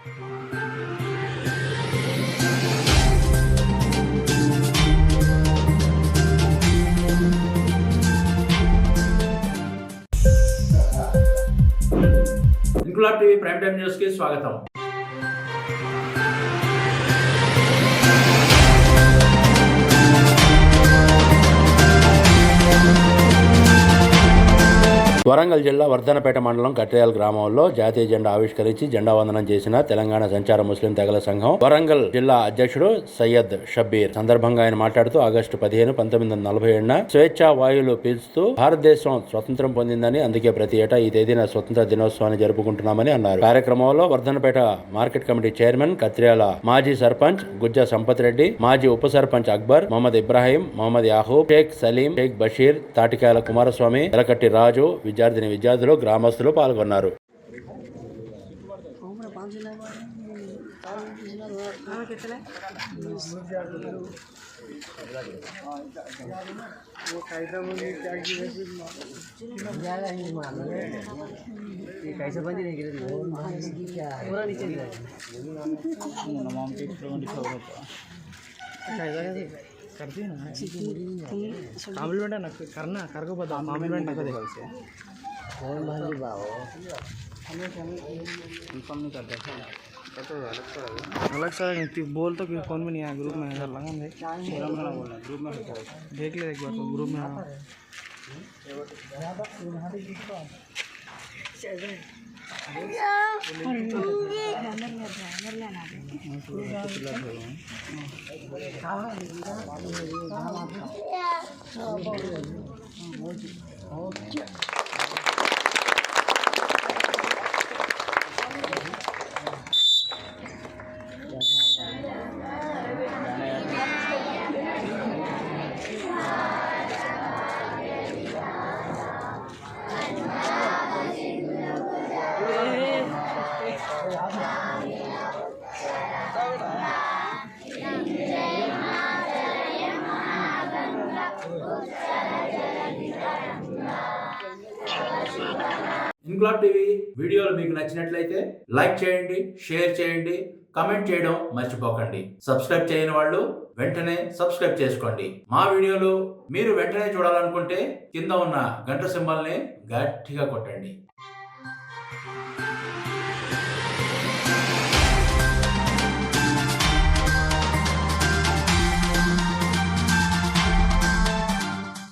Inquilab TV prime time news కి స్వాగతం. వరంగల్ జిల్లా వర్ధనపేట మండలం కట్రేయాల గ్రామంలో జాతీయ జెండా ఆవిష్కరించి జెండా వందనం చేసిన తెలంగాణ సంచార ముస్లిం తెగల సంఘం వరంగల్ జిల్లా అధ్యక్షుడు సయ్యద్ షబ్బీర్. సందర్భంగా ఆయన మాట్లాడుతూ ఆగస్టు 15, 1947 స్వేచ్ఛా వాయువులు పీల్చుతూ భారతదేశం స్వతంత్రం పొందిందని, అందుకే ప్రతి ఏటా ఈ తేదీన స్వతంత్ర దినోత్సవాన్ని జరుపుకుంటున్నామని అన్నారు. కార్యక్రమంలో వర్ధనపేట మార్కెట్ కమిటీ చైర్మన్, కత్రియాల మాజీ సర్పంచ్ గుజ్జా సంపత్ రెడ్డి, మాజీ ఉప సర్పంచ్ అక్బర్, మహమ్మద్ ఇబ్రాహీం, మహమ్మద్ యాహూబ్, షేక్ సలీం, షేక్ బషీర్, తాటికాయల కుమారస్వామి, ఎలకట్టి రాజు, విద్యార్థులు, గ్రామస్తులు పాల్గొన్నారు. करते हैं ना कॉम्प्लीमेंट है ना करना कर को बता कॉम्प्लीमेंट ना देखो इसे कौन भाई बाबू इन्फॉर्म नहीं करता था अलग सा बोल तो कौन भी नहीं आया ग्रुप में लगा देख बोलना ग्रुप में देख ले एक बार तो ग्रुप में ఇంక్లాబ్ టీవీ వీడియోలు మీకు నచ్చినట్లయితే లైక్ చేయండి, షేర్ చేయండి, కమెంట్ చేయడం మర్చిపోకండి. సబ్స్క్రైబ్ చేయని వాళ్ళు వెంటనే సబ్స్క్రైబ్ చేసుకోండి. మా వీడియోలు మీరు వెంటనే చూడాలనుకుంటే కింద ఉన్న గంట సింబల్ని గట్టిగా కొట్టండి.